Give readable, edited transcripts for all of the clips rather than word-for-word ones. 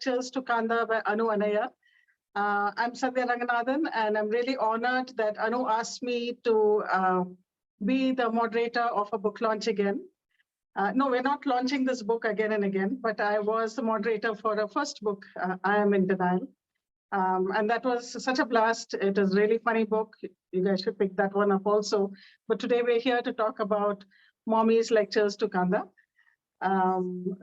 Lectures to Kanda by Anu Anaya. I'm Satya Ranganathan, and I'm really honored that Anu asked me to be the moderator of a book launch again. No, we're not launching this book again and again, but I was the moderator for a first book, I Am in Denial. And that was such a blast. It is a really funny book. You guys should pick that one up also. But today we're here to talk about Mommy's Lectures to Kanda.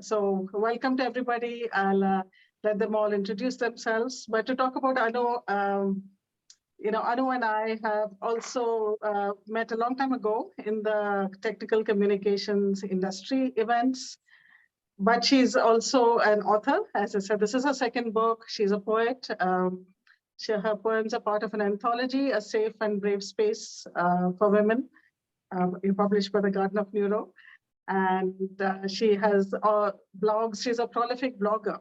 So welcome to everybody. I'll let them all introduce themselves. But to talk about Anu, Anu and I have also met a long time ago in the technical communications industry events. But she's also an author. As I said, this is her second book. She's a poet. Her poems are part of an anthology, A Safe and Brave Space for Women, published by the Garden of Neuro. And she has blogs. She's a prolific blogger.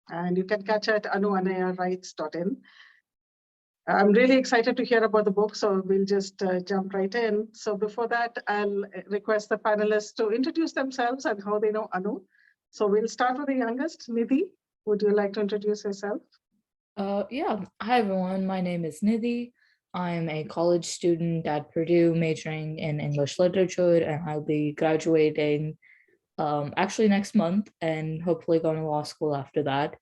And you can catch her at anuanayawrites.in. I'm really excited to hear about the book, so we'll just jump right in. So before that, I'll request the panelists to introduce themselves and how they know Anu. So we'll start with the youngest, Nidhi. Would you like to introduce yourself? Yeah. Hi, everyone. My name is Nidhi. I'm a college student at Purdue majoring in English literature, and I'll be graduating actually next month and hopefully going to law school after that.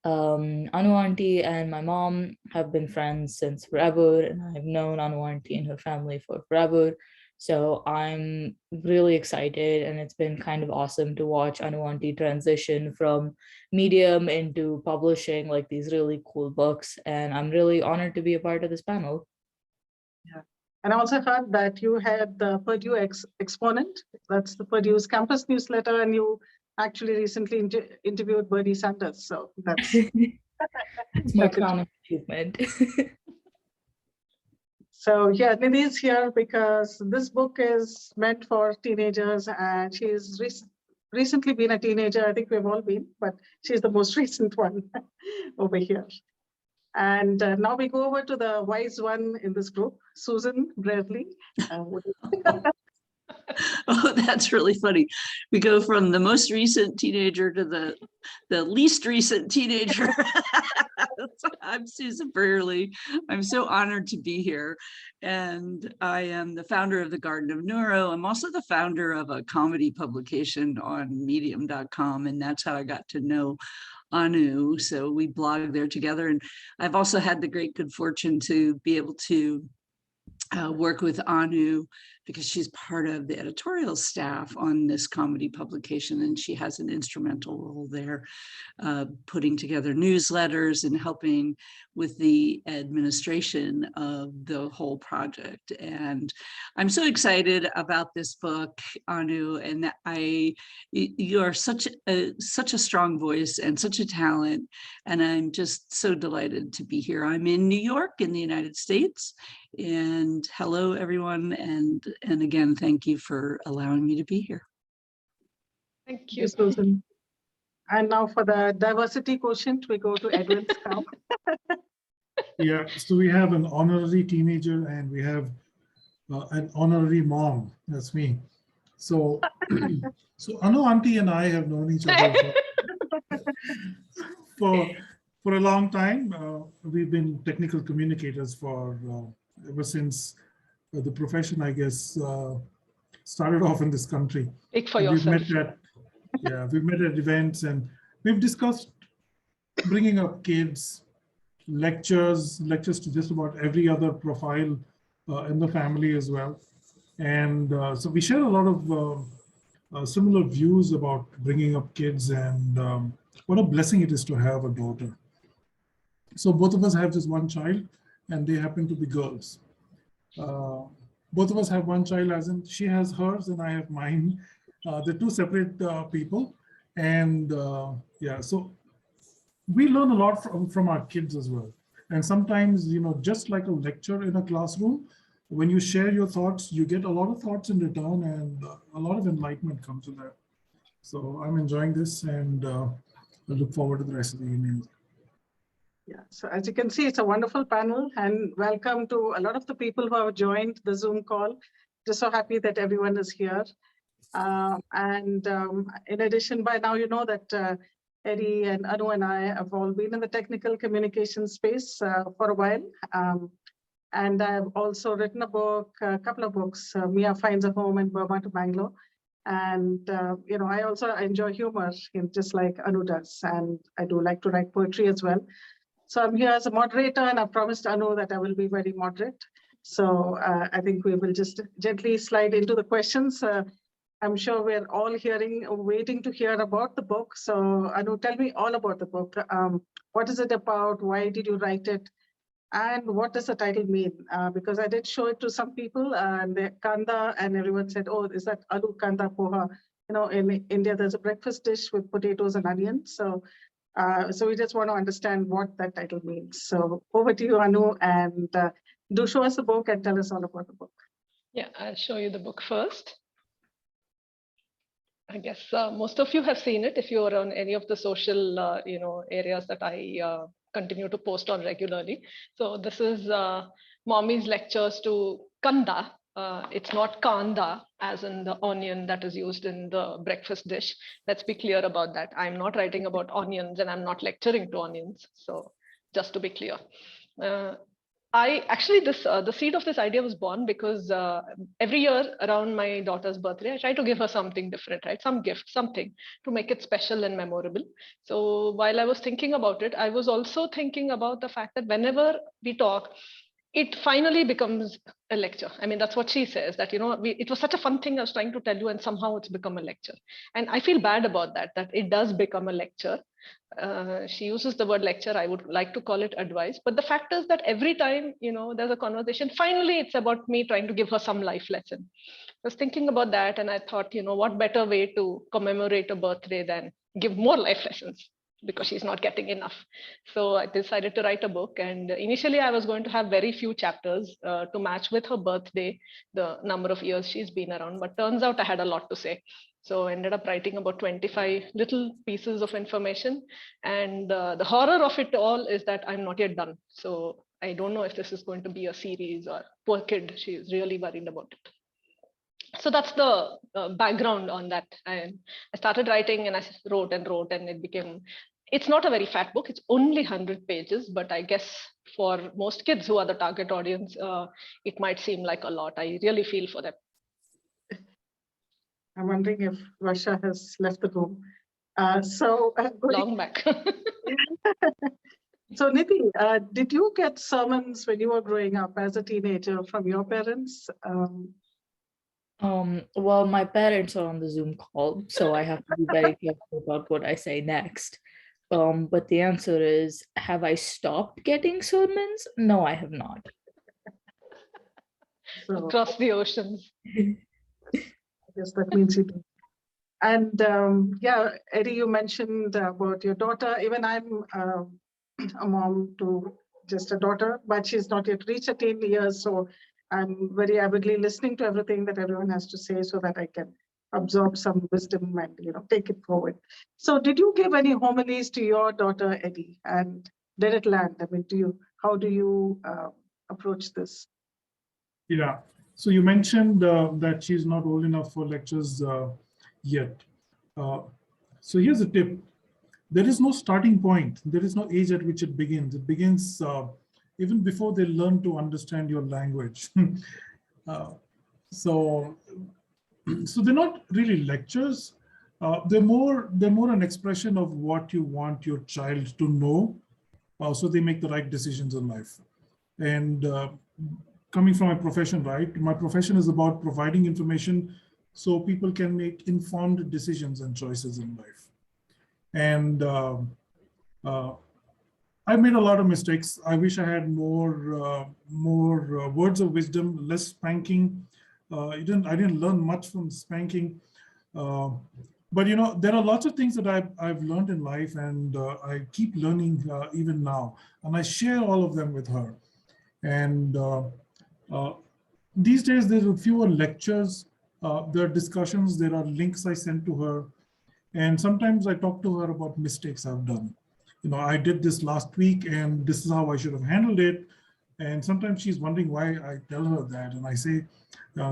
Anu Auntie and my mom have been friends since forever, and I've known Anu Auntie and her family for forever. So I'm really excited, and it's been kind of awesome to watch Anu Auntie transition from Medium into publishing like these really cool books. And I'm really honored to be a part of this panel. Yeah. And I also heard that you had the Purdue Exponent. That's the Purdue's campus newsletter, and you actually recently interviewed Bernie Sanders. So that's it's my crowning achievement. So yeah, Nidhi is here because this book is meant for teenagers, and she's recently been a teenager. I think we've all been, but she's the most recent one over here. And now we go over to the wise one in this group, Susan Bradley. Oh, that's really funny. We go from the most recent teenager to the least recent teenager. I'm Susan Brearley. I'm so honored to be here. And I am the founder of the Garden of Neuro. I'm also the founder of a comedy publication on medium.com. And that's how I got to know Anu. So we blog there together. And I've also had the great good fortune to be able to work with Anu because she's part of the editorial staff on this comedy publication, and she has an instrumental role there, putting together newsletters and helping with the administration of the whole project. And I'm so excited about this book, Anu, and you are such a strong voice and such a talent, and I'm just so delighted to be here. I'm in New York in the United States, and hello everyone, and again, thank you for allowing me to be here. Thank you, Susan. And now for the diversity quotient, we go to Edwin Scout. Yeah, so we have an honorary teenager and we have an honorary mom. That's me. So, so Anu Auntie and I have known each other for a long time. We've been technical communicators for ever since the profession, I guess, started off in this country. Speak for yourself. We've met at events and we've discussed bringing up kids, lectures to just about every other profile in the family as well. And so we share a lot of similar views about bringing up kids and what a blessing it is to have a daughter. So both of us have just one child and they happen to be girls. Both of us have one child, as in she has hers and I have mine. They're two separate people. And yeah, so we learn a lot from our kids as well. And sometimes, just like a lecture in a classroom, when you share your thoughts, you get a lot of thoughts in return and a lot of enlightenment comes to that. So I'm enjoying this and I look forward to the rest of the evening. Yeah, so as you can see, it's a wonderful panel, and welcome to a lot of the people who have joined the Zoom call. Just so happy that everyone is here. In addition, by now you know that Eddie and Anu and I have all been in the technical communication space for a while. And I've also written a couple of books, Mia Finds a Home in Burma to Bangalore. And, I also enjoy humor, just like Anu does. And I do like to write poetry as well. So I'm here as a moderator, and I promised Anu that I will be very moderate. So I think we will just gently slide into the questions. I'm sure we're all waiting to hear about the book. So Anu, tell me all about the book. What is it about? Why did you write it? And what does the title mean? Because I did show it to some people, and the Kanda, and everyone said, "Oh, is that Aloo Kanda Poha?" In India, there's a breakfast dish with potatoes and onions. So we just want to understand what that title means. So over to you, Anu, and do show us the book and tell us all about the book. Yeah, I'll show you the book first. I guess most of you have seen it if you are on any of the social, areas that I continue to post on regularly. So this is Mommy's Lectures to Kanda. It's not Kanda as in the onion that is used in the breakfast dish. Let's be clear about that. I'm not writing about onions and I'm not lecturing to onions. So just to be clear. The seed of this idea was born because every year around my daughter's birthday, I try to give her something different, right? Some gift, something to make it special and memorable. So while I was thinking about it, I was also thinking about the fact that whenever we talk, it finally becomes a lecture. I mean, that's what she says, that, it was such a fun thing I was trying to tell you, and somehow it's become a lecture. And I feel bad about that it does become a lecture. She uses the word lecture. I would like to call it advice. But the fact is that every time, there's a conversation, finally, it's about me trying to give her some life lesson. I was thinking about that, and I thought, what better way to commemorate a birthday than give more life lessons, because she's not getting enough. So I decided to write a book. And initially I was going to have very few chapters to match with her birthday, the number of years she's been around, but turns out I had a lot to say. So I ended up writing about 25 little pieces of information. And the horror of it all is that I'm not yet done. So I don't know if this is going to be a series, or poor kid, she's really worried about it. So that's the background on that. And I started writing, and I wrote and wrote, and it's not a very fat book. It's only 100 pages, but I guess for most kids who are the target audience, it might seem like a lot. I really feel for them. I'm wondering if Russia has left the room. Long back. So Nidhi, did you get sermons when you were growing up as a teenager from your parents? Well, my parents are on the Zoom call, so I have to be very careful about what I say next. But the answer is, have I stopped getting sermons? No, I have not. So, Across the oceans. I guess that means you do. And Eddie, you mentioned about your daughter. Even I'm a mom to just a daughter, but she's not yet reached 18 years. So I'm very avidly listening to everything that everyone has to say so that I can absorb some wisdom and take it forward. So did you give any homilies to your daughter, Eddie? And did it land? I mean, how do you approach this? Yeah. So you mentioned that she's not old enough for lectures yet. So here's a tip. There is no starting point. There is no age at which it begins. It begins even before they learn to understand your language. So they're not really lectures. They're more an expression of what you want your child to know, so they make the right decisions in life. And coming from my profession, right? My profession is about providing information so people can make informed decisions and choices in life. And I made a lot of mistakes. I wish I had more words of wisdom, less spanking. I didn't learn much from spanking. But there are lots of things that I've learned in life, and I keep learning even now. And I share all of them with her. And these days, there are fewer lectures. There are discussions. There are links I send to her. And sometimes I talk to her about mistakes I've done. I did this last week, and this is how I should have handled it. And sometimes she's wondering why I tell her that. And I say,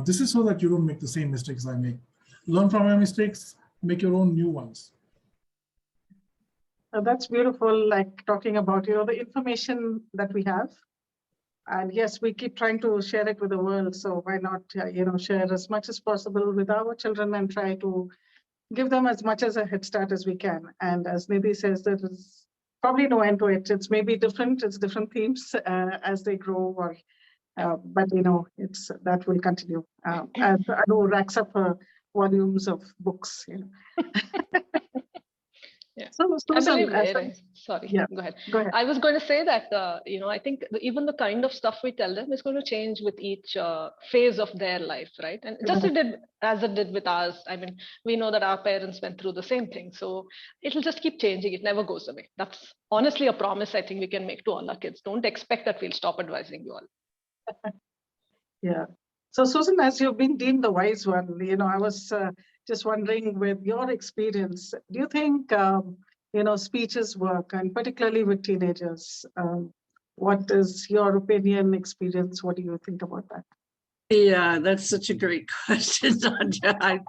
this is so that you don't make the same mistakes I make. Learn from my mistakes, make your own new ones. That's beautiful, like talking about, the information that we have. And yes, we keep trying to share it with the world. So why not, share as much as possible with our children and try to give them as much as a head start as we can. And as Nidhi says, there is probably no end to it. It's maybe different. It's different themes as they grow, but it's that will continue. And Anu racks up her volumes of books. Yeah. So I Susan, believe sorry, yeah, go ahead. go ahead. I was going to say that, I think even the kind of stuff we tell them is going to change with each phase of their life, right? And just as it did with us. I mean, we know that our parents went through the same thing. So it'll just keep changing. It never goes away. That's honestly a promise I think we can make to all our kids. Don't expect that we'll stop advising you all. Yeah. So Susan, as you've been deemed the wise one, I was just wondering, with your experience, do you think, speeches work, and particularly with teenagers? What is your opinion, experience? What do you think about that? Yeah, that's such a great question, Sandra.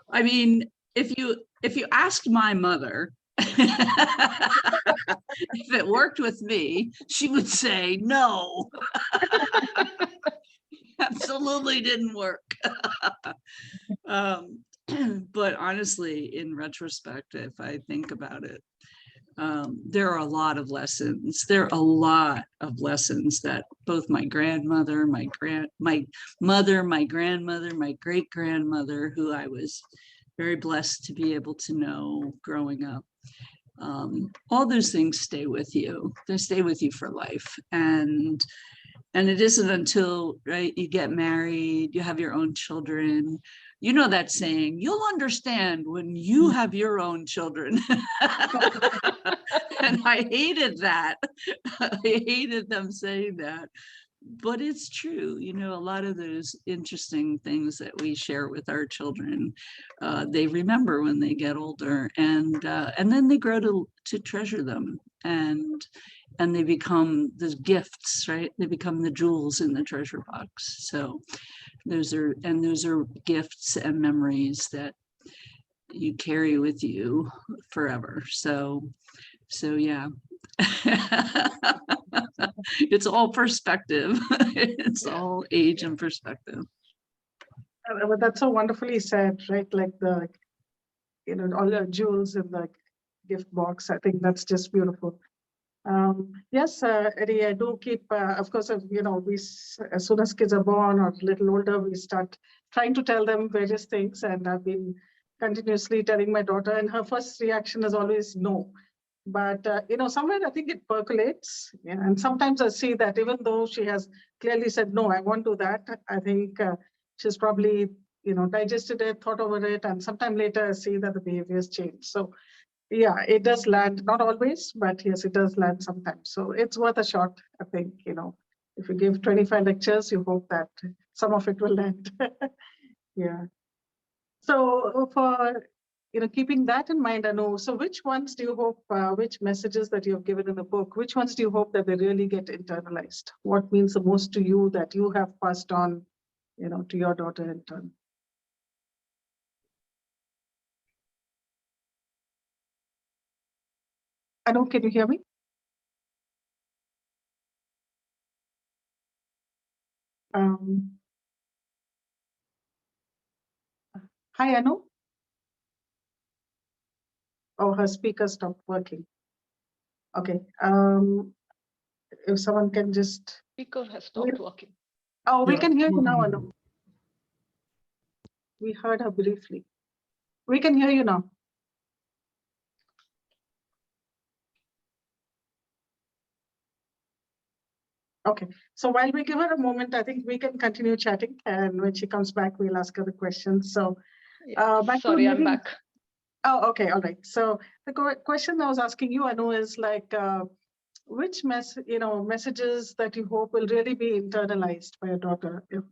I mean, if you asked my mother if it worked with me, she would say no. Absolutely didn't work. But honestly, in retrospect, if I think about it, there are a lot of lessons. There are a lot of lessons that both my grandmother, my mother, my grandmother, my great grandmother, who I was very blessed to be able to know growing up. All those things stay with you. They stay with you for life. And it isn't until, right, you get married, you have your own children, you know that saying, you'll understand when you have your own children. And I hated that. I hated them saying that. But it's true, a lot of those interesting things that we share with our children, they remember when they get older, and then they grow to treasure them, and they become the gifts, right? They become the jewels in the treasure box. So those are gifts and memories that you carry with you forever. So yeah. It's all perspective. It's all age and perspective. But that's so wonderfully said, right? Like all the jewels in the gift box. I think that's just beautiful. Yes, Eddie, I do keep, of course, as soon as kids are born or a little older, we start trying to tell them various things. And I've been continuously telling my daughter, and her first reaction is always no. But, somewhere I think it percolates. Yeah, and sometimes I see that even though she has clearly said, no, I won't do that, I think she's probably, digested it, thought over it, and sometime later I see that the behavior has changed. So yeah, it does land, not always, but yes, it does land sometimes. So it's worth a shot, I think, if you give 25 lectures, you hope that some of it will land. Yeah. So for, keeping that in mind, I know, so which ones do you hope, which messages that you have given in the book, which ones do you hope that they really get internalized? What means the most to you that you have passed on, to your daughter in turn? Anu, can you hear me? Hi, Anu. Oh, her speaker stopped working. Okay. If someone can just. Speaker has stopped working. Oh, we Yeah. can hear you now, Anu. We heard her briefly. We can hear you now. Okay. So while we give her a moment, I think we can continue chatting. And when she comes back, we'll ask her the questions. So Sorry, I'm back. Oh, okay. All right. So the question I was asking you, Anu, is like, which messages that you hope will really be internalized by your daughter? If,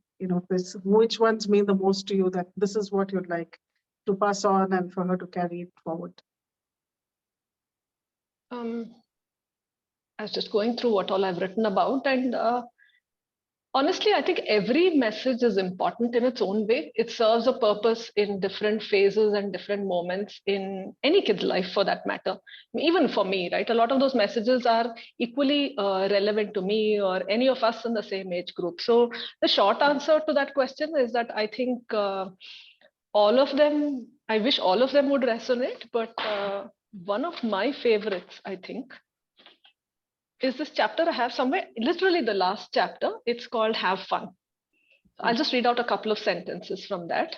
which ones mean the most to you, that this is what you'd like to pass on and for her to carry it forward? I was just going through what all I've written about, and Honestly, I think every message is important in its own way. It serves a purpose in different phases and different moments in any kid's life for that matter. Even for me, right? A lot of those messages are equally relevant to me or any of us in the same age group. So the short answer to that question is that I think all of them, I wish all of them would resonate, but one of my favorites, I think, is this chapter I have somewhere, literally the last chapter. It's called Have Fun. I'll just read out a couple of sentences from that.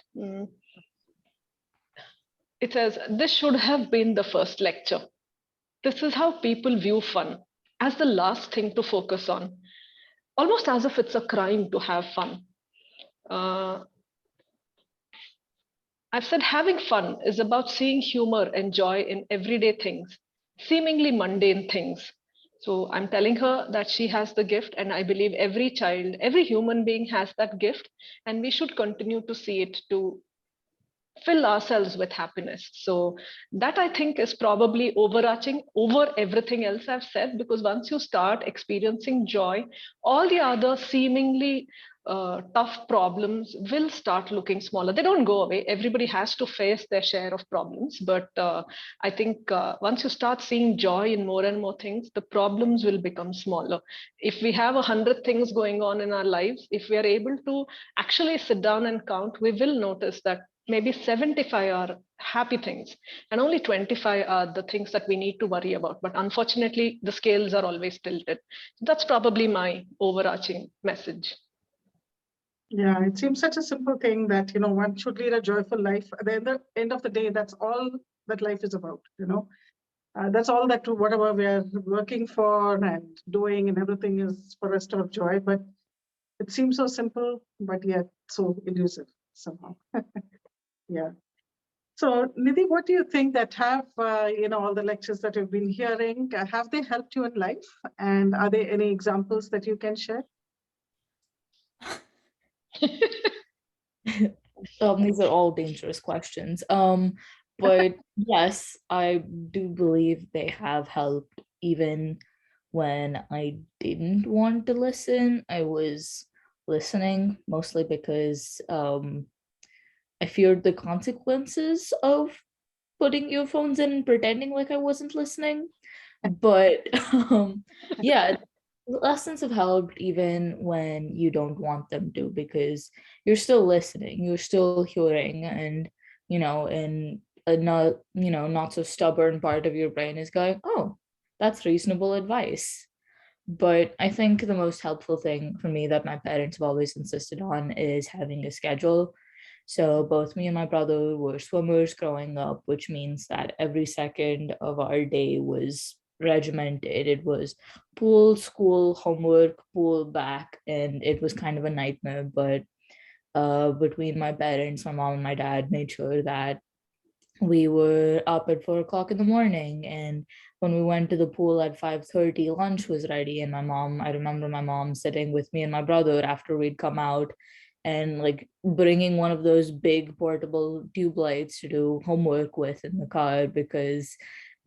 It says, this should have been the first lecture. This is how people view fun, as the last thing to focus on, almost as if it's a crime to have fun. I've said having fun is about seeing humor and joy in everyday things, seemingly mundane things. So I'm telling her that she has the gift, and I believe every child, every human being has that gift, and we should continue to see it to fill ourselves with happiness. So that I think is probably overarching over everything else I've said, because once you start experiencing joy, all the other seemingly tough problems will start looking smaller. They don't go away. Everybody has to face their share of problems. But I think once you start seeing joy in more and more things, the problems will become smaller. If we have 100 things going on in our lives, if we are able to actually sit down and count, we will notice that maybe 75 are happy things and only 25 are the things that we need to worry about. But unfortunately, the scales are always tilted. That's probably my overarching message. Yeah, it seems such a simple thing that, one should lead a joyful life. At the end of the day, that's all that life is about, That's all that whatever we are working for and doing and everything is for us to have joy. But it seems so simple, but yet so elusive somehow. Yeah. So, Nidhi, what do you think that have, all the lectures that you've been hearing, have they helped you in life? And are there any examples that you can share? These are all dangerous questions. But yes, I do believe they have helped even when I didn't want to listen. I was listening mostly because I feared the consequences of putting earphones in and pretending like I wasn't listening. But yeah, lessons have helped even when you don't want them to, because you're still listening, you're still hearing, and in a not so stubborn part of your brain is going, oh, that's reasonable advice. But I think the most helpful thing for me that my parents have always insisted on is having a schedule. So both me and my brother were swimmers growing up, which means that every second of our day was regimented. It was pool, school, homework, pool, back, and it was kind of a nightmare. But between my parents, my mom and my dad made sure that we were up at 4 o'clock in the morning, and when we went to the pool at 5:30, lunch was ready. And I remember my mom sitting with me and my brother after we'd come out and like bringing one of those big portable tube lights to do homework with in the car, because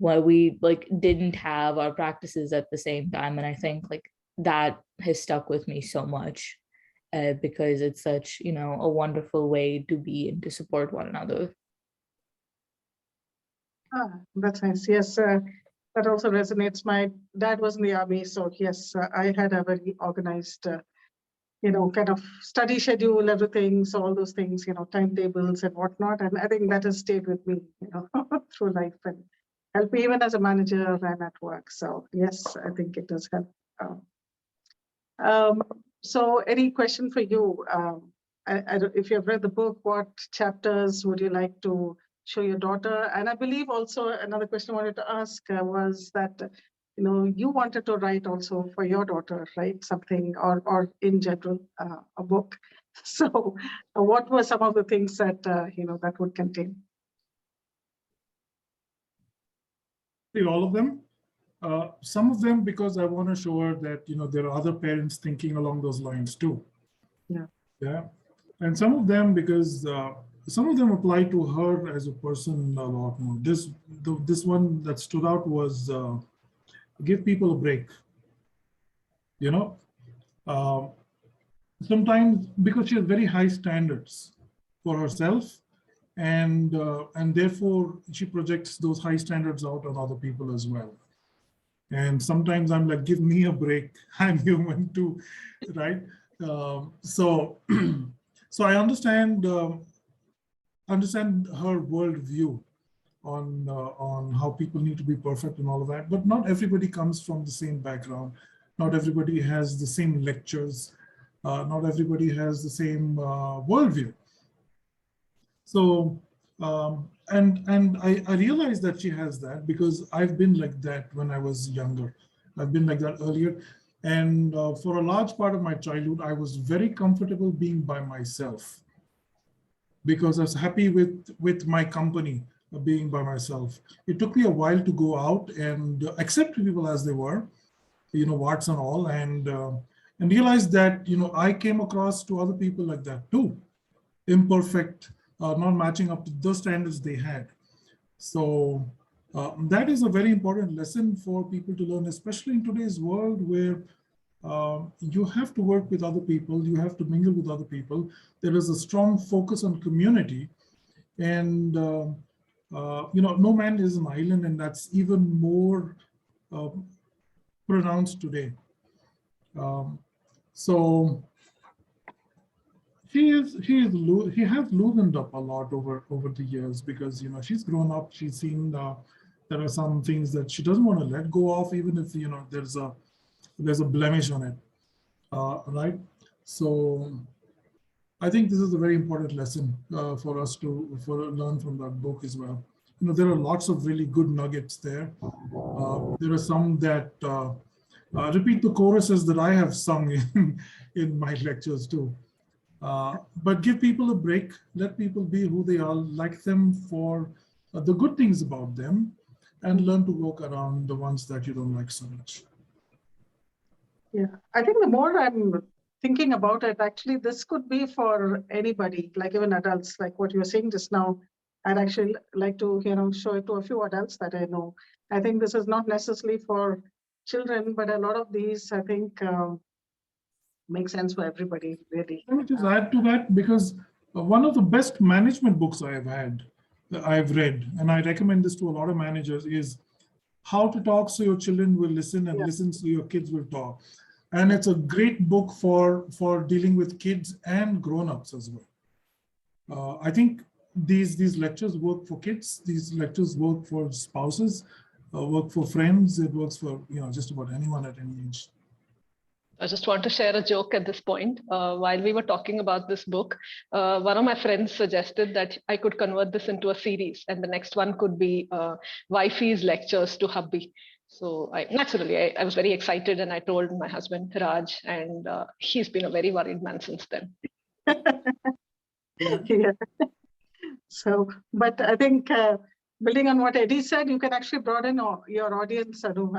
we like didn't have our practices at the same time. And I think like that has stuck with me so much, because it's such a wonderful way to be and to support one another. That's nice. Yes, that also resonates. My dad was in the army, so yes, I had a very organized, kind of study schedule, everything. So all those things, timetables and whatnot. And I think that has stayed with me, through life and help me even as a manager and at work. So yes, I think it does help. So any question for you? If you have read the book, what chapters would you like to show your daughter? And I believe also another question I wanted to ask was that, you wanted to write also for your daughter, right? Something or in general, a book. So what were some of the things that, that would contain? All of them. Some of them because I want to show her that there are other parents thinking along those lines too. Yeah, and some of them because some of them apply to her as a person a lot more. This one that stood out was give people a break. Um, sometimes because she has very high standards for herself, and therefore she projects those high standards out on other people as well. And sometimes I'm like, give me a break. I'm human too, right? So so I understand her worldview on how people need to be perfect and all of that. But not everybody comes from the same background. Not everybody has the same lectures. Not everybody has the same worldview. So and I realized that she has that because I've been like that when I was younger. I've been like that earlier. And for a large part of my childhood, I was very comfortable being by myself because I was happy with my company of being by myself. It took me a while to go out and accept people as they were, warts and all, and realize that, I came across to other people like that too, imperfect, not matching up to the standards they had. So that is a very important lesson for people to learn, especially in today's world where you have to work with other people, you have to mingle with other people. There is a strong focus on community, and no man is an island, and that's even more pronounced today. So he has loosened up a lot over the years because she's grown up. She's seen there are some things that she doesn't want to let go of, even if there's a blemish on it, right? So I think this is a very important lesson for us to learn from that book as well. There are lots of really good nuggets there. There are some that repeat the choruses that I have sung in my lectures too. But give people a break, let people be who they are, like them for the good things about them, and learn to work around the ones that you don't like so much. Yeah, I think the more I'm thinking about it, actually, this could be for anybody, like even adults, like what you were saying just now. I'd actually like to, show it to a few adults that I know. I think this is not necessarily for children, but a lot of these, I think, make sense for everybody, really. Let me just add to that, because one of the best management books I've read, and I recommend this to a lot of managers, is How to Talk So Your Children Will Listen, and Listen So Your Kids Will Talk. And it's a great book for dealing with kids and grown-ups as well. I think these lectures work for kids. These lectures work for spouses, work for friends. It works for just about anyone at any age. I just want to share a joke at this point. While we were talking about this book, one of my friends suggested that I could convert this into a series, and the next one could be Wifey's Lectures to Hubby. So I was very excited, and I told my husband, Raj, and he's been a very worried man since then. Yeah. So, but I think building on what Eddie said, you can actually broaden your audience, Anu.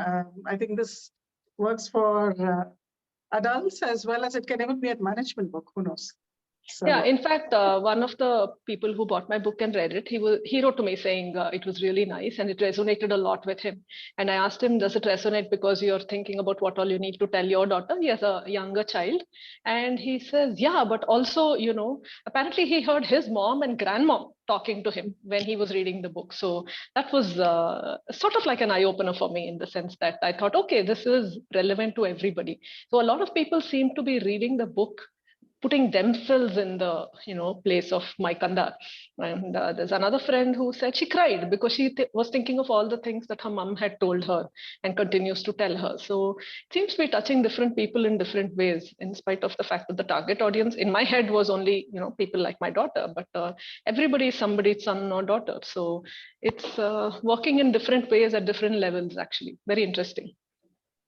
I think this works for adults as well as it can even be a management book, who knows? So, yeah, in fact, one of the people who bought my book and read it, he wrote to me saying it was really nice and it resonated a lot with him. And I asked him, does it resonate because you're thinking about what all you need to tell your daughter? He has a younger child. And he says, yeah, but also, apparently he heard his mom and grandmom talking to him when he was reading the book. So that was sort of like an eye-opener for me, in the sense that I thought, okay, this is relevant to everybody. So a lot of people seem to be reading the book putting themselves in the place of my Kanda. And there's another friend who said she cried because she was thinking of all the things that her mom had told her and continues to tell her. So it seems to be touching different people in different ways, in spite of the fact that the target audience in my head was only people like my daughter, but everybody is somebody's son or daughter. So it's working in different ways at different levels, actually. Very interesting.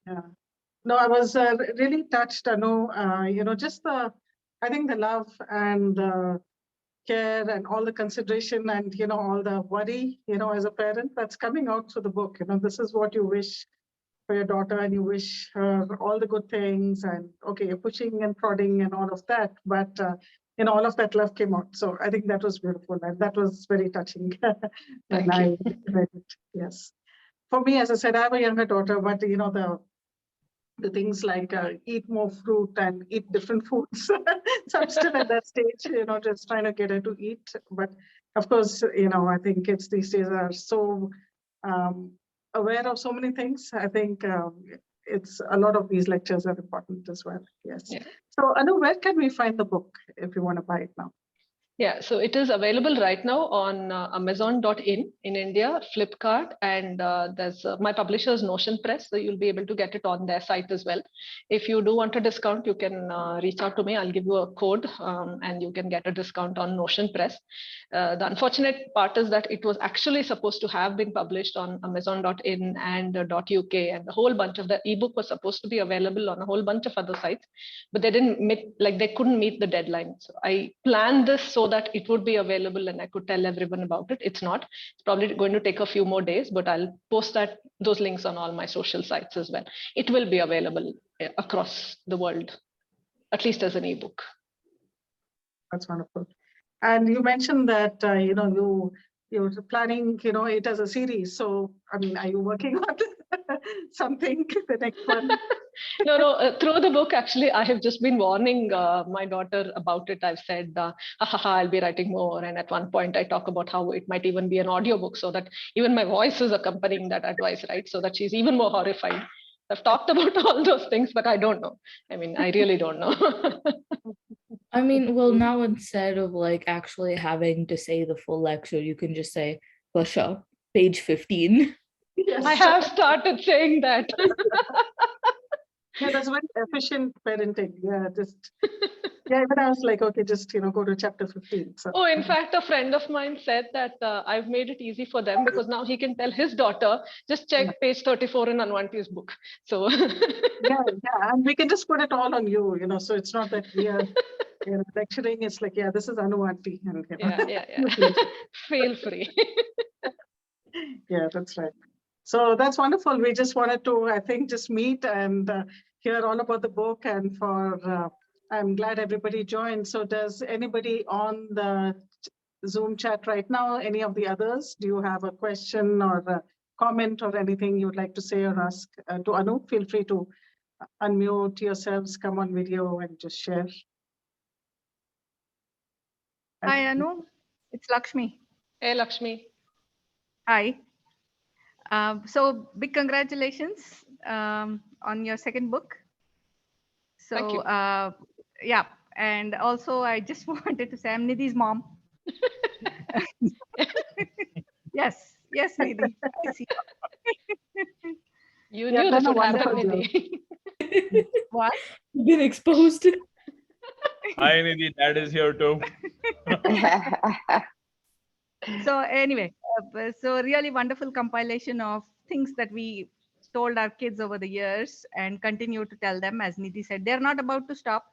Yeah. No, I was really touched, Anu. Just I think the love and the care and all the consideration and, all the worry, as a parent, that's coming out through the book. This is what you wish for your daughter, and you wish her all the good things, and okay, you're pushing and prodding and all of that, but all of that love came out. So I think that was beautiful, and that was very touching. Thank I you. read it. Yes. For me, as I said, I have a younger daughter, but the things like eat more fruit and eat different foods. So I'm still at that stage, just trying to get her to eat. But of course, I think kids these days are so aware of so many things. I think it's a lot of these lectures are important as well. Yes. Yeah. So Anu, where can we find the book if you want to buy it now? Yeah, so it is available right now on Amazon.in in India, Flipkart, and there's my publisher's Notion Press, so you'll be able to get it on their site as well. If you do want a discount, you can reach out to me. I'll give you a code and you can get a discount on Notion Press. The unfortunate part is that it was actually supposed to have been published on Amazon.in and .uk, and a whole bunch of the ebook was supposed to be available on a whole bunch of other sites, but they didn't meet, they couldn't meet the deadline. So I planned this so that it would be available and I could tell everyone about it. It's not. It's probably going to take a few more days, but I'll post those links on all my social sites as well. It will be available across the world, at least as an ebook. That's wonderful. And you mentioned that you're planning it as a series. So I mean, are you working on something the next one? No, through the book, actually, I have just been warning my daughter about it. I've said, I'll be writing more. And at one point I talk about how it might even be an audiobook, so that even my voice is accompanying that advice, right? So that she's even more horrified. I've talked about all those things, but I don't know. I mean, I really don't know. I mean, well, now instead of actually having to say the full lecture, you can just say, Basha, page 15. Yes. I have started saying that. Yeah, that's very efficient parenting. Yeah, even I was like, okay, just go to chapter 15. So. Oh, in fact, a friend of mine said that I've made it easy for them because now he can tell his daughter, just check page 34 in Anwanti's book. So yeah, and we can just put it all on you, so it's not that we are lecturing. It's like, yeah, this is Anwanti. And, yeah. Feel free. Yeah, that's right. So that's wonderful. We just wanted to, I think, just meet and hear all about the book. And I'm glad everybody joined. So does anybody on the Zoom chat right now, any of the others, do you have a question or a comment or anything you'd like to say or ask to Anu? Feel free to unmute yourselves, come on video and just share. Hi, Anu. It's Lakshmi. Hey, Lakshmi. Hi. So big congratulations on your second book. So Thank you. yeah, and also I just wanted to say I'm Nidhi's mom. Yes, Nidhi. I see. You knew this would happen, wonderful Nidhi. What? Been exposed. Hi, Nidhi, Dad is here too. So anyway, so really wonderful compilation of things that we told our kids over the years and continue to tell them. As Nidhi said, they're not about to stop.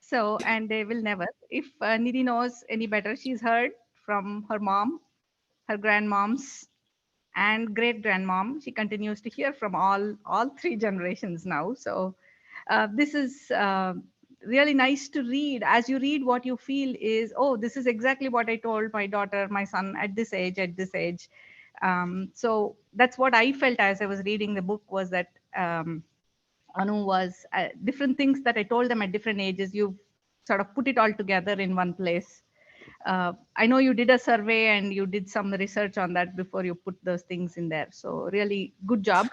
So, and they will never. If Nidhi knows any better, she's heard from her mom, her grandmoms, and great grandmom. She continues to hear from all three generations now. So this is really nice to read. As you read, what you feel is, oh, this is exactly what I told my daughter, my son at this age. So that's what I felt as I was reading the book, was that Anu was different things that I told them at different ages. You sort of put it all together in one place. I know you did a survey and you did some research on that before you put those things in there. So really good job.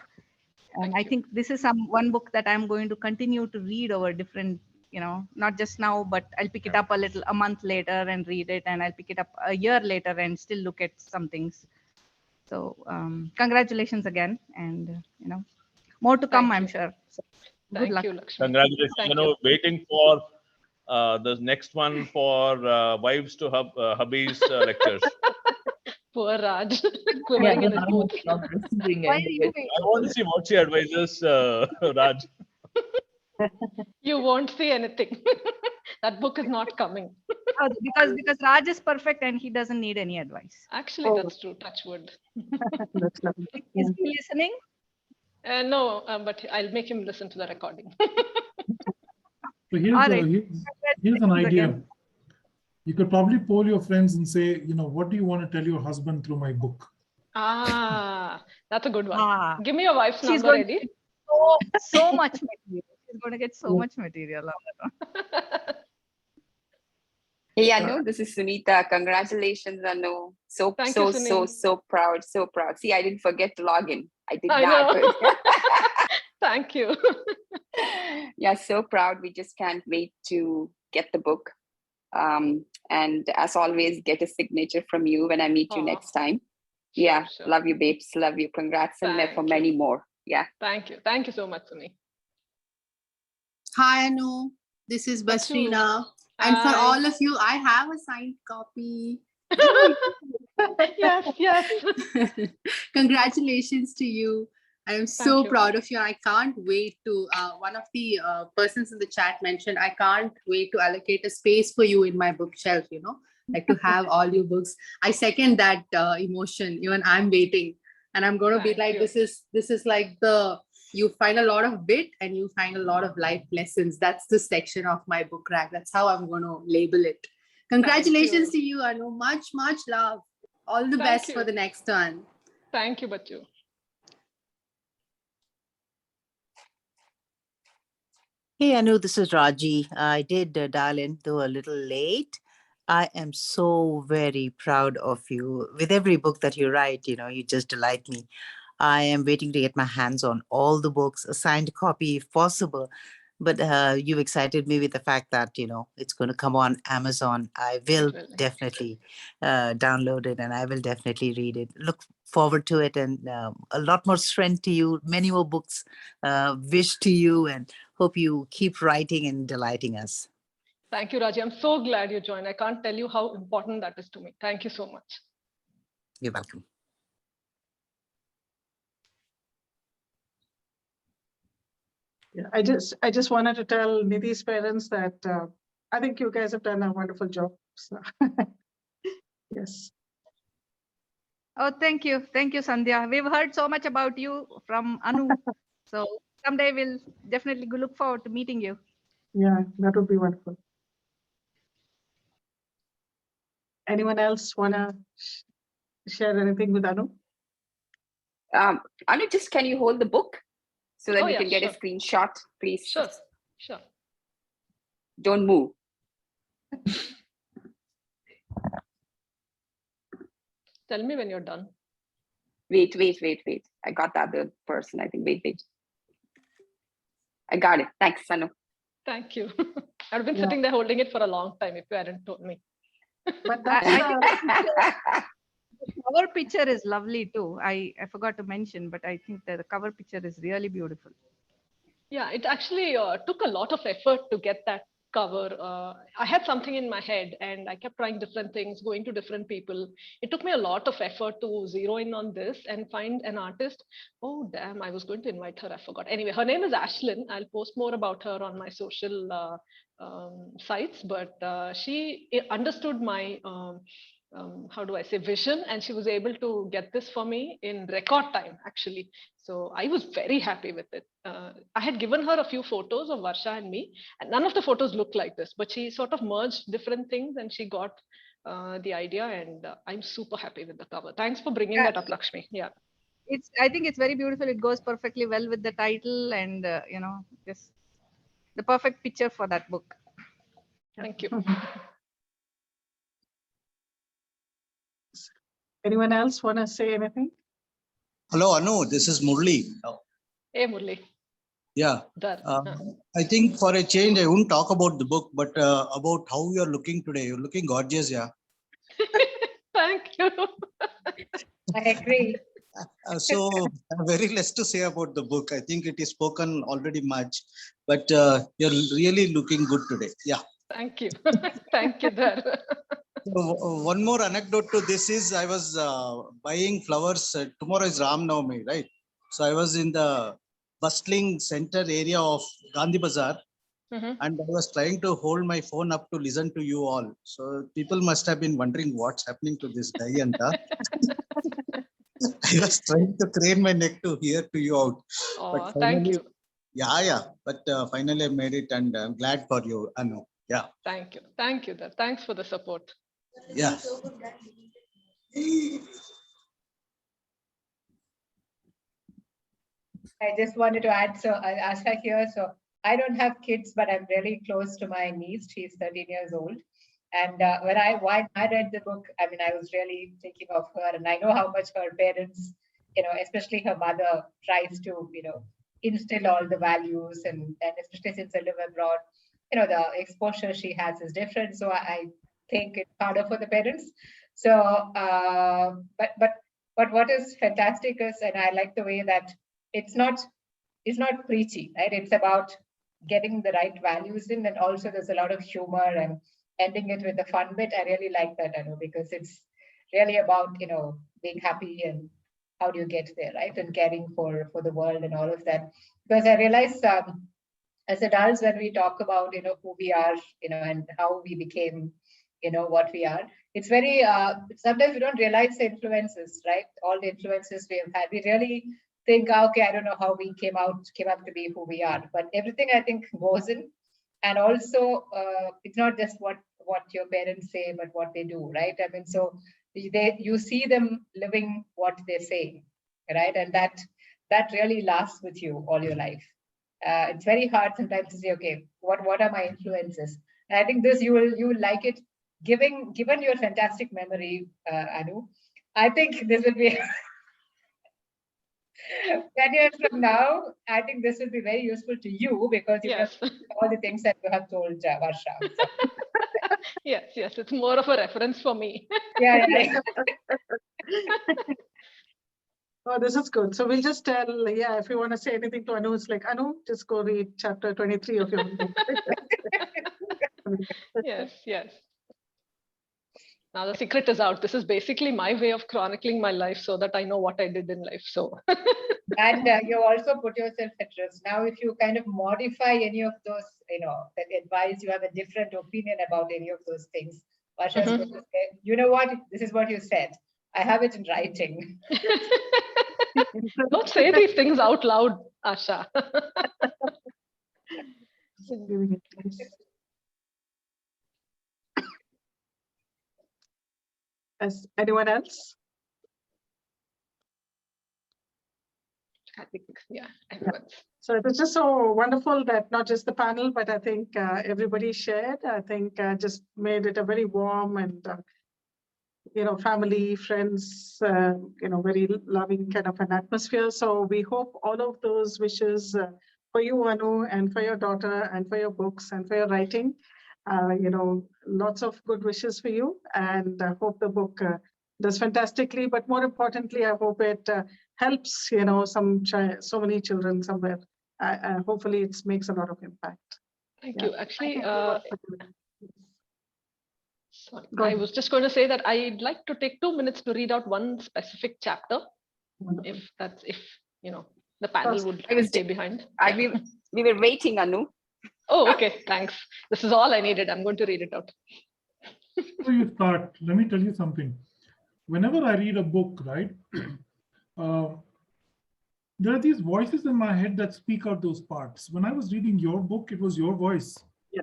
And I think this is one book that I'm going to continue to read over different, not just now, but I'll pick it up a month later and read it, and I'll pick it up a year later and still look at some things. So congratulations again, and more to come, I'm sure. So, good luck. Thank you, Lakshmi. Congratulations. Thank you. Waiting for the next one for wives to hubbies lectures. Poor Raj, quivering in his booth. Why are you waiting? I want to see what she advises, Raj. You won't see anything. That book is not coming. Because Raj is perfect and he doesn't need any advice. Actually, that's true. Touch wood. That's lovely. Is he listening? No, but I'll make him listen to the recording. So here's, All right. here's an idea. You could probably poll your friends and say, what do you want to tell your husband through my book? That's a good one. Ah. Give me your wife's She's number, going Eddie. to be so much material. She's going to get so much material on that one. Hey, Anu, this is Sunita. Congratulations, Anu. So Thank you, Sunil. so proud, so proud. See, I didn't forget to log in. I did I not. know. Thank you. Yeah, so proud. We just can't wait to get the book. And as always, get a signature from you when I meet you Aw. next time. Sure, Yeah, sure. love you, babes. Love you. Congrats and for Thank many you. more. Yeah. Thank you. Thank you so much, Sunil. Hi, Anu. This is Bachu. Basrina. And for Hi. all of you, I have a signed copy. Yes, yes. Congratulations to you. I'm so you. proud of you. I can't wait to, one of the persons in the chat mentioned, I can't wait to allocate a space for you in my bookshelf, you know, like to have all your books. I second that emotion. Even I'm waiting. And I'm going to be Thank like, you. this is like you find a lot of wit and you find a lot of life lessons. That's the section of my book rack. That's how I'm going to label it. Congratulations to you, Anu. Much, much love. All the Thank best you. for the next one. Thank you, Bachu. Hey, Anu, this is Raji. I did dial in, though a little late. I am so very proud of you. With every book that you write, you know, you just delight me. I am waiting to get my hands on all the books, a signed copy if possible. But you excited me with the fact that, you know, it's going to come on Amazon. I will definitely download it and I will definitely read it. Look forward to it and a lot more strength to you, many more books wish to you, and hope you keep writing and delighting us. Thank you, Raji. I'm so glad you joined. I can't tell you how important that is to me. Thank you so much. You're welcome. Yeah, I just wanted to tell Nidhi's parents that I think you guys have done a wonderful job. So yes. Oh, thank you. Thank you, Sandhya. We've heard so much about you from Anu. So someday we'll definitely look forward to meeting you. Yeah, that would be wonderful. Anyone else want to share anything with Anu? Anu, just can you hold the book so that Oh, we yeah, can get sure. a screenshot, please? Sure, sure. Don't move. Tell me when you're done. Wait. I got the other person, I think. Wait. I got it. Thanks, Anu. Thank you. I've been sitting there holding it for a long time if you hadn't told me. But the cover picture is lovely too. I forgot to mention, but I think that the cover picture is really beautiful. Yeah, it actually took a lot of effort to get that cover. I had something in my head and I kept trying different things, going to different people. It took me a lot of effort to zero in on this and find an artist. Oh, damn, I was going to invite her. I forgot. Anyway, her name is Ashlyn. I'll post more about her on my social sites, but she understood my how do I say, vision, and she was able to get this for me in record time, actually. So I was very happy with it. I had given her a few photos of Varsha and me, and none of the photos looked like this, but she sort of merged different things and she got the idea, and I'm super happy with the cover. Thanks for bringing that up, Lakshmi. Yeah. I think it's very beautiful. It goes perfectly well with the title and, just the perfect picture for that book. Thank you. Anyone else want to say anything? Hello, Anu. This is Murli. Hey, Murli. Yeah. I think for a change, I wouldn't talk about the book, but about how you're looking today. You're looking gorgeous, yeah. Thank you. I agree. So very less to say about the book. I think it is spoken already much, but you're really looking good today. Yeah. Thank you. Thank you, Dhar. So, one more anecdote to this is I was buying flowers. Tomorrow is Ram Navami, right? So I was in the bustling center area of Gandhi Bazaar, and I was trying to hold my phone up to listen to you all. So people must have been wondering what's happening to this guy. And I was trying to crane my neck to hear to you out. Oh, thank you. Yeah. But finally I made it, and I'm glad for you, Anu. Yeah. Thank you. Thank you, Dhar. Thanks for the support. Yeah. I just wanted to add, so Asha here, so I don't have kids, but I'm really close to my niece. She's 13 years old. And when I read the book, I mean, I was really thinking of her, and I know how much her parents, especially her mother, tries to, instill all the values, and especially since I live abroad, the exposure she has is different. So I think it's harder for the parents. So, but what is fantastic is, and I like the way that it's not preachy, right? It's about getting the right values in, and also there's a lot of humor and ending it with a fun bit. I really like that, Anu, because it's really about being happy and how do you get there, right? And caring for the world and all of that. Because I realize as adults, when we talk about who we are, and how we became what we are, it's very sometimes we don't realize the influences, right? All the influences we have had, we really think, okay, I don't know how we came up to be who we are, but everything I think goes in. And also it's not just what your parents say, but what they do, right? I mean, so you see them living what they say, right? And that really lasts with you all your life. It's very hard sometimes to say, okay, what are my influences? And I think this you will like it. Given your fantastic memory, Anu, I think this will be 10 years from now. I think this will be very useful to you, because you Yes. have all the things that you have told Varsha. So. Yes, it's more of a reference for me. Yeah. Oh, this is good. So we'll just tell, if you want to say anything to Anu, it's like, Anu, just go read chapter 23 of your book. Yes. Now the secret is out. This is basically my way of chronicling my life so that I know what I did in life. So. And you also put yourself at risk. Now, if you kind of modify any of those, that advice, you have a different opinion about any of those things, Varsha's going to say, you know what, this is what you said. I have it in writing. Don't say these things out loud, Asha. As anyone else? I think, everyone's. So it was just so wonderful that not just the panel, but I think everybody shared. I think just made it a very warm and family, friends, very loving kind of an atmosphere. So we hope all of those wishes for you, Anu, and for your daughter, and for your books, and for your writing. Lots of good wishes for you, and I hope the book does fantastically. But more importantly, I hope it helps, so many children somewhere. Hopefully, it makes a lot of impact. Thank you. Actually, sorry, I was just going to say that I'd like to take 2 minutes to read out one specific chapter, if the panel would stay behind. We were waiting, Anu. Oh, okay, thanks. This is all I needed. I'm going to read it out. Before you start, let me tell you something. Whenever I read a book, right, there are these voices in my head that speak out those parts. When I was reading your book, it was your voice. Yeah.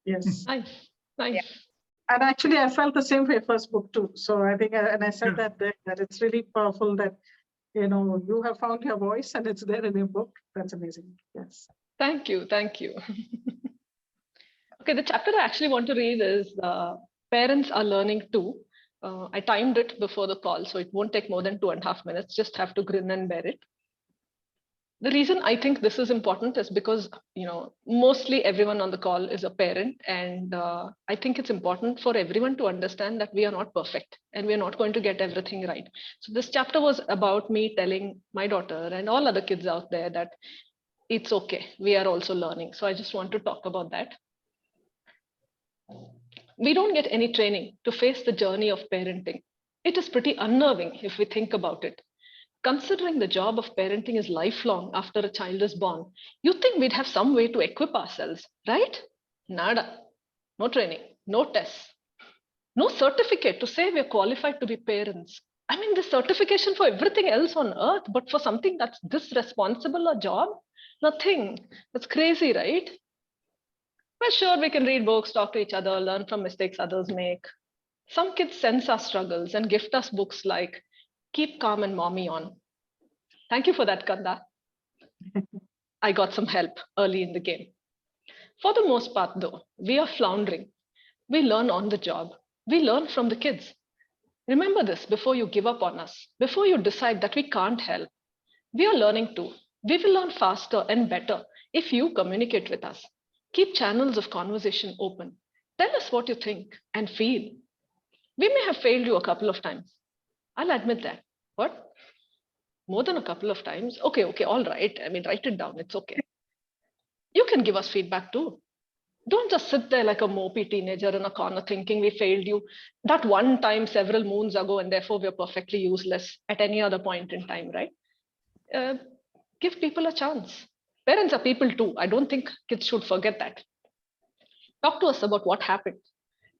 Yes. Nice. Yeah. And actually, I felt the same for your first book too. So I think, and I said that it's really powerful that you have found your voice and it's there in your book. That's amazing. Yes. Thank you. Okay, the chapter I actually want to read is Parents Are Learning Too. I timed it before the call, so it won't take more than 2.5 minutes. Just have to grin and bear it. The reason I think this is important is because, mostly everyone on the call is a parent. And I think it's important for everyone to understand that we are not perfect and we are not going to get everything right. So this chapter was about me telling my daughter and all other kids out there that it's okay. We are also learning. So I just want to talk about that. We don't get any training to face the journey of parenting. It is pretty unnerving if we think about it. Considering the job of parenting is lifelong after a child is born, you think we'd have some way to equip ourselves, right? Nada. No training, no tests, no certificate to say we're qualified to be parents. I mean, there's certification for everything else on earth, but for something that's this responsible a job, nothing. That's crazy, right? Well, sure, we can read books, talk to each other, learn from mistakes others make. Some kids sense our struggles and gift us books like Keep Calm and Mommy On. Thank you for that, Kanda. I got some help early in the game. For the most part, though, we are floundering. We learn on the job. We learn from the kids. Remember this before you give up on us, before you decide that we can't help. We are learning too. We will learn faster and better if you communicate with us. Keep channels of conversation open. Tell us what you think and feel. We may have failed you a couple of times. I'll admit that. What? More than a couple of times? Okay, all right. I mean, write it down. It's okay. You can give us feedback too. Don't just sit there like a mopey teenager in a corner thinking we failed you that one time several moons ago and therefore we're perfectly useless at any other point in time, right? Give people a chance. Parents are people too. I don't think kids should forget that. Talk to us about what happened.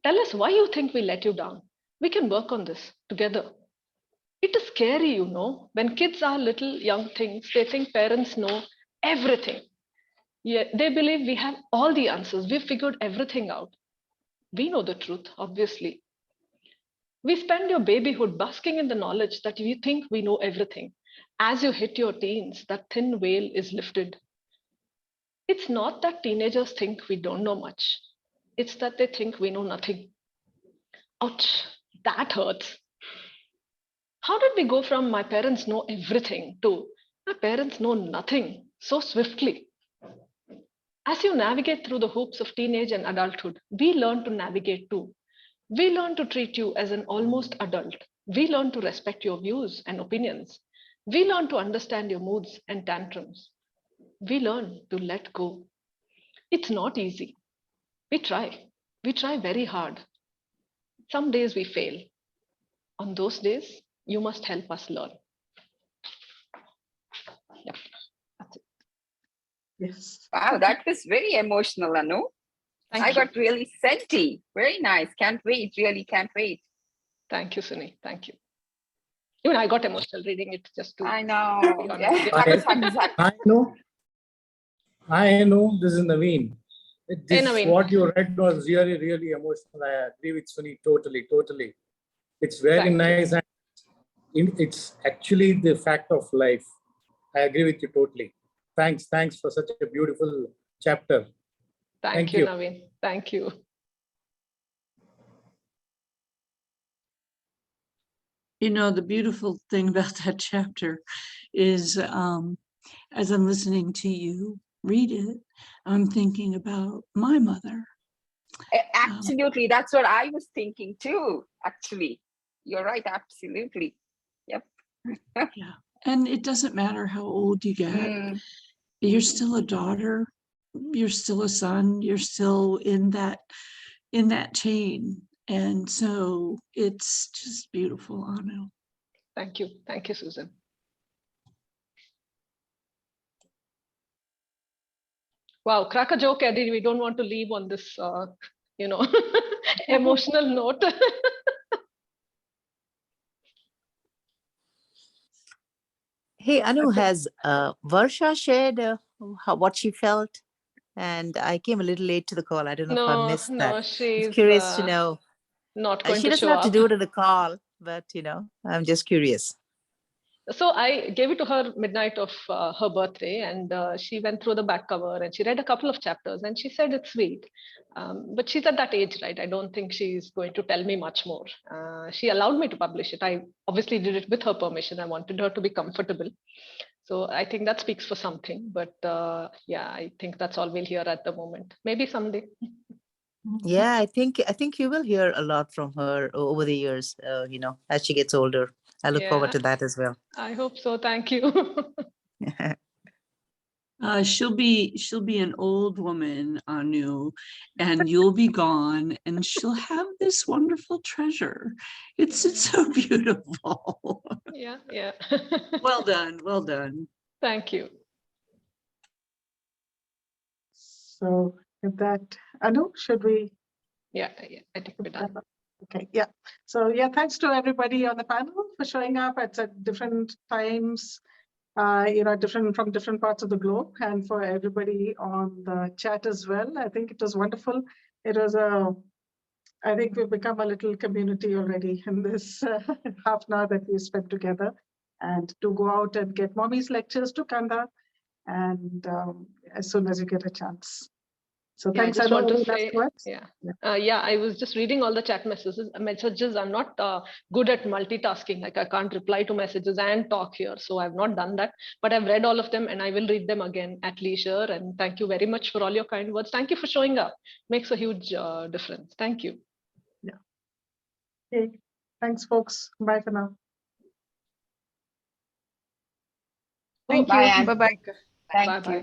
Tell us why you think we let you down. We can work on this together. It is scary, you know, when kids are little young things, they think parents know everything. Yeah, they believe we have all the answers. We've figured everything out. We know the truth, obviously. We spend your babyhood basking in the knowledge that you think we know everything. As you hit your teens, that thin veil is lifted. It's not that teenagers think we don't know much. It's that they think we know nothing. Ouch, that hurts. How did we go from my parents know everything to my parents know nothing so swiftly? As you navigate through the hoops of teenage and adulthood, we learn to navigate too. We learn to treat you as an almost adult. We learn to respect your views and opinions. We learn to understand your moods and tantrums. We learn to let go. It's not easy. We try. We try very hard. Some days we fail. On those days, you must help us learn. Yeah, that's it. Yes. Wow, that was very emotional, Anu. I got really senti. Very nice. Can't wait. Really can't wait. Thank you, Suni. Thank you. Even I got emotional reading it just to. I know. I know. This is Naveen. This Naveen. what you read was really, really emotional. I agree with Suni totally. It's very nice, and it's actually the fact of life. I agree with you totally. Thanks for such a beautiful chapter. Thank you, Naveen. Thank you. You know, the beautiful thing about that chapter is as I'm listening to you read it, I'm thinking about my mother. Absolutely. That's what I was thinking too, actually. You're right. Absolutely. Yep. Yeah. And it doesn't matter how old you get. You're still a daughter. You're still a son. You're still in that chain. And so it's just beautiful, Anu. Thank you. Thank you, Susan. Wow, crack a joke, Eddie. We don't want to leave on this, emotional note. Hey, Anu, has Varsha shared what she felt? And I came a little late to the call. I don't know if I missed that. No, she's curious to know. Not going she to doesn't show have to up. do it in the call, but I'm just curious. So I gave it to her midnight of her birthday, and she went through the back cover and she read a couple of chapters and she said it's sweet. But she's at that age, right? I don't think she's going to tell me much more. She allowed me to publish it. I obviously did it with her permission. I wanted her to be comfortable. So I think that speaks for something. But yeah, I think that's all we'll hear at the moment. Maybe someday. Yeah, I think you will hear a lot from her over the years, as she gets older. I look forward to that as well. I hope so. Thank you. She'll be an old woman, Anu, and you'll be gone, and she'll have this wonderful treasure. It's so beautiful. Yeah. Well done. Thank you. So with that, Anu, should we? Yeah, I think we're done. Okay, yeah. So yeah, thanks to everybody on the panel for showing up at different times, different from different parts of the globe, and for everybody on the chat as well. I think it was wonderful. It was I think we've become a little community already in this half an hour that we spent together. and to go out and get mommy's lectures to Kanda, and as soon as you get a chance. So Yeah, I thanks. just Anu, want to any last say, words? yeah, I was just reading all the chat messages. I'm not good at multitasking. Like I can't reply to messages and talk here. So I've not done that, but I've read all of them and I will read them again at leisure. And thank you very much for all your kind words. Thank you for showing up. Makes a huge difference. Thank you. Yeah. Okay. Thanks, folks. Bye for now. Thank Bye, you. Anne. Bye-bye. Thank Bye-bye. you.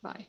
Bye.